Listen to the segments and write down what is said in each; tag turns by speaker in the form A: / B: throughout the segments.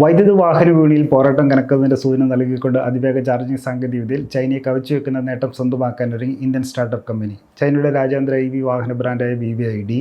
A: വൈദ്യുത വാഹന വിപണിയിൽ പോരാട്ടം കനക്കുന്നതിൻ്റെ സൂചന നൽകിക്കൊണ്ട് അതിവേഗ ചാർജിംഗ് സാങ്കേതികവിദ്യയിൽ ചൈനയെ കവച്ചുവെക്കുന്ന നേട്ടം സ്വന്തമാക്കാനൊരുങ്ങി ഇന്ത്യൻ സ്റ്റാർട്ടപ്പ് കമ്പനി. ചൈനയുടെ രാജ്യാന്തര EV വാഹന ബ്രാൻഡായ BYD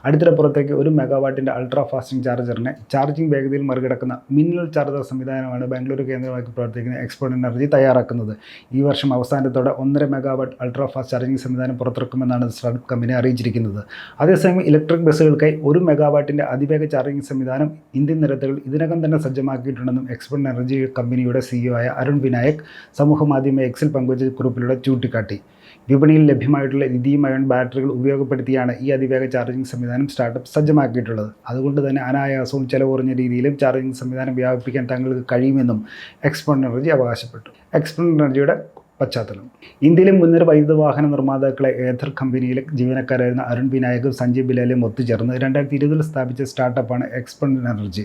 A: അടുത്തിടെ പുറത്തേക്ക് 1 മെഗാവാട്ടിൻ്റെ അൾട്രാ ഫാസ്റ്റിംഗ് ചാർജറിനെ ചാർജിംഗ് വേഗതയിൽ മറികടക്കുന്ന മിന്നൽ ചാർജർ സംവിധാനമാണ് ബാംഗ്ലൂർ കേന്ദ്രമാക്കി പ്രവർത്തിക്കുന്ന എക്സ്പോർട്ട് എനർജി തയ്യാറാക്കുന്നത്. ഈ വർഷം അവസാനത്തോടെ 1.5 മെഗാവാട്ട് അൾട്രാ ഫാസ്റ്റ് ചാർജിംഗ് സംവിധാനം പുറത്തിറക്കുമെന്നാണ് സ്റ്റാർട്ടപ്പ് കമ്പനി അറിയിച്ചിരിക്കുന്നത്. അതേസമയം ഇലക്ട്രിക് ബസ്സുകൾക്കായി 1 മെഗാവാട്ടിൻ്റെ അതിവേഗ ചാർജിംഗ് സംവിധാനം ഇന്ത്യൻ നിരത്തുകൾ ഇതിനകം തന്നെ സജ്ജമാക്കിയിട്ടുണ്ടെന്നും എക്സ്പോർട്ട് എനർജി കമ്പനിയുടെ CEO ആയ അരുൺ വിനായക് സമൂഹമാധ്യമ എക്സിൽ പങ്കുവച്ച കുറിപ്പിലൂടെ ചൂണ്ടിക്കാട്ടി. വിപണിയിൽ ലഭ്യമായിട്ടുള്ള ലിഥിയം അയോൺ ബാറ്ററികൾ ഉപയോഗപ്പെടുത്തിയാണ് ഈ അതിവേഗ ചാർജിംഗ് സംവിധാനം സ്റ്റാർട്ടപ്പ് സജ്ജമാക്കിയിട്ടുള്ളത്. അതുകൊണ്ട് തന്നെ അനായാസവും ചെലവ് കുറഞ്ഞ രീതിയിലും ചാർജിംഗ് സംവിധാനം വ്യാപിപ്പിക്കാൻ തങ്ങൾക്ക് കഴിയുമെന്നും എക്സ്പോർട്ട് എനർജി അവകാശപ്പെട്ടു. എക്സ്പോർട്ട് എനർജിയുടെ പശ്ചാത്തലം: ഇന്ത്യയിലെ മുൻനിര വൈദ്യുത വാഹന നിർമ്മാതാക്കളെ ഏഥർ കമ്പനിയിലെ ജീവനക്കാരായിരുന്ന അരുൺ വിനായകും സഞ്ജയ് ബിലാലും ഒത്തുചേർന്ന് 2020 സ്ഥാപിച്ച സ്റ്റാർട്ടപ്പാണ് എക്സ്പോർട്ട് എനർജി.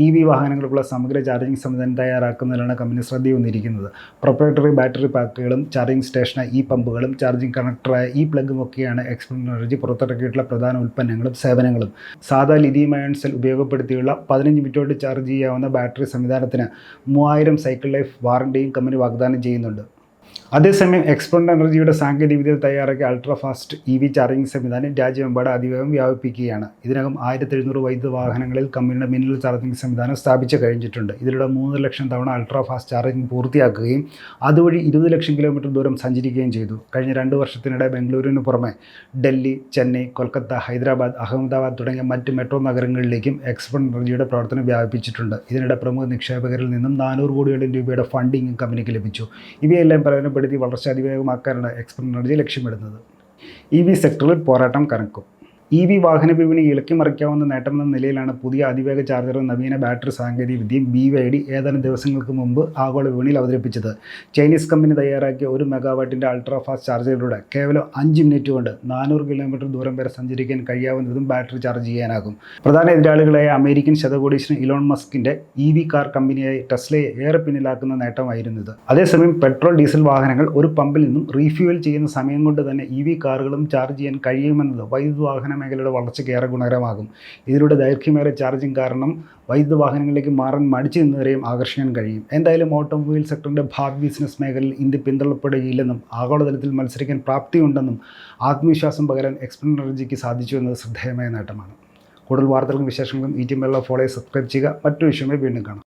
A: EV വാഹനങ്ങൾക്കുള്ള സമഗ്ര ചാർജിംഗ് സംവിധാനം തയ്യാറാക്കുന്നതിലാണ് കമ്പനി ശ്രദ്ധയൂന്നിയിരിക്കുന്നത്. പ്രൊപ്രൈറ്ററി ബാറ്ററി പാക്കുകളും ചാർജിംഗ് സ്റ്റേഷനായ പമ്പുകളും ചാർജിംഗ് കണക്ടറായ പ്ലഗും ഒക്കെയാണ് എക്സ്പോർട്ട് എനർജി പുറത്തിറക്കിയിട്ടുള്ള പ്രധാന ഉൽപ്പന്നങ്ങളും സേവനങ്ങളും. സാധാ ലിഥിയം അയോൺ സെൽ ഉപയോഗപ്പെടുത്തിയുള്ള 15 മിനിറ്റ് കൊണ്ട് ചാർജ് ചെയ്യാവുന്ന ബാറ്ററി സംവിധാനത്തിന് 3000 സൈക്കിൾ ലൈഫ് വാറണ്ടിയും കമ്പനി വാഗ്ദാനം ചെയ്യുന്നുണ്ട്. അതേസമയം എക്സ്പോർട്ട് എനർജിയുടെ സാങ്കേതികവിദ്യയിൽ തയ്യാറാക്കിയ അൾട്രാ ഫാസ്റ്റ് EV ചാർജിംഗ് സംവിധാനം രാജ്യമെമ്പാടും അതിവേഗം വ്യാപിപ്പിക്കുകയാണ്. ഇതിനകം 1700 വൈദ്യുത വാഹനങ്ങളിൽ കമ്പനിയുടെ മിന്നൽ ചാർജിംഗ് സംവിധാനം സ്ഥാപിച്ചു കഴിഞ്ഞിട്ടുണ്ട്. ഇതിലൂടെ 3 ലക്ഷം തവണ അൾട്രാ ഫാസ്റ്റ് ചാർജിംഗ് പൂർത്തിയാക്കുകയും അതുവഴി 20 ലക്ഷം കിലോമീറ്റർ ദൂരം സഞ്ചരിക്കുകയും ചെയ്തു. കഴിഞ്ഞ 2 വർഷത്തിനിടെ ബംഗളൂരുവിന് പുറമെ ഡൽഹി, ചെന്നൈ, കൊൽക്കത്ത, ഹൈദരാബാദ്, അഹമ്മദാബാദ് തുടങ്ങിയ മറ്റ് മെട്രോ നഗരങ്ങളിലേക്കും എക്സ്പോർട്ട് എനർജിയുടെ പ്രവർത്തനം വ്യാപിപ്പിച്ചിട്ടുണ്ട്. ഇതിനിടെ പ്രമുഖ നിക്ഷേപകരിൽ നിന്നും 400 കോടിയോളം രൂപയുടെ ഫണ്ടിംഗ് കമ്പനിക്ക് ലഭിച്ചു. ഇവയെല്ലാം പ്രയോജനപ്പെടുത്തി വളർച്ച അതിവേഗമാക്കാനാണ് എക്സ്പോർട്ട് എനർജി ലക്ഷ്യമിടുന്നത്. EV സെക്ടറിൽ പോരാട്ടം കനക്കും. EV വാഹന വിപണി ഇളക്കിമറിക്കാവുന്ന നേട്ടമെന്ന നിലയിലാണ് പുതിയ അതിവേഗ ചാർജറും നവീന ബാറ്ററി സാങ്കേതികവിദ്യയും BYD ഏതാനും ദിവസങ്ങൾക്ക് മുമ്പ് ആഗോള വിപണിയിൽ അവതരിപ്പിച്ചത്. ചൈനീസ് കമ്പനി തയ്യാറാക്കിയ 1 മെഗാവാട്ടിൻ്റെ അൾട്രാ ഫാസ്റ്റ് ചാർജറിലൂടെ കേവലം 5 മിനിറ്റ് കൊണ്ട് 400 കിലോമീറ്റർ ദൂരം വരെ സഞ്ചരിക്കാൻ കഴിയാവുന്നതും ബാറ്ററി ചാർജ് ചെയ്യാനാകും. പ്രധാന എതിരാളികളായ അമേരിക്കൻ ശതകോടീശ്വരൻ ഇലോൺ മസ്കിൻ്റെ EV കാർ കമ്പനിയായ ടെസ്ലയെ ഏറെ പിന്നിലാക്കുന്ന നേട്ടമായിരുന്നു ഇത്. അതേസമയം പെട്രോൾ ഡീസൽ വാഹനങ്ങൾ ഒരു പമ്പിൽ നിന്നും റീഫ്യൂവൽ ചെയ്യുന്ന സമയം കൊണ്ട് തന്നെ EV കാറുകളും ചാർജ് ചെയ്യാൻ കഴിയുമെന്നത് വൈദ്യുത വാഹന മേഖലയുടെ വളർച്ചയ്ക്ക് ഏറെ ഗുണകരമാകും. ഇതിലൂടെ ദൈർഘ്യമേറിയ ചാർജിംഗ് കാരണം വൈദ്യുത വാഹനങ്ങളിലേക്ക് മാറാൻ മടിച്ചു നിന്നവരെയും ആകർഷിക്കാൻ കഴിയും. എന്തായാലും ഓട്ടോമൊബൈൽ സെക്ടറിൻ്റെ ഭാവി ബിസിനസ് മേഖലയിൽ ഇന്ത്യ പിന്തള്ളപ്പെടുകയില്ലെന്നും ആഗോളതലത്തിൽ മത്സരിക്കാൻ പ്രാപ്തിയുണ്ടെന്നും ആത്മവിശ്വാസം പകരാൻ എക്സ്പോർട്ട് എനർജിക്ക് സാധിച്ചു എന്നത് ശ്രദ്ധേയമായ നേട്ടമാണ്. കൂടുതൽ വാർത്തകളും വിശേഷങ്ങളും ET മലയാളം ഫോളോ സബ്സ്ക്രൈബ് ചെയ്യുക. മറ്റൊരു വിഷയമായി വീണ്ടും കാണാം.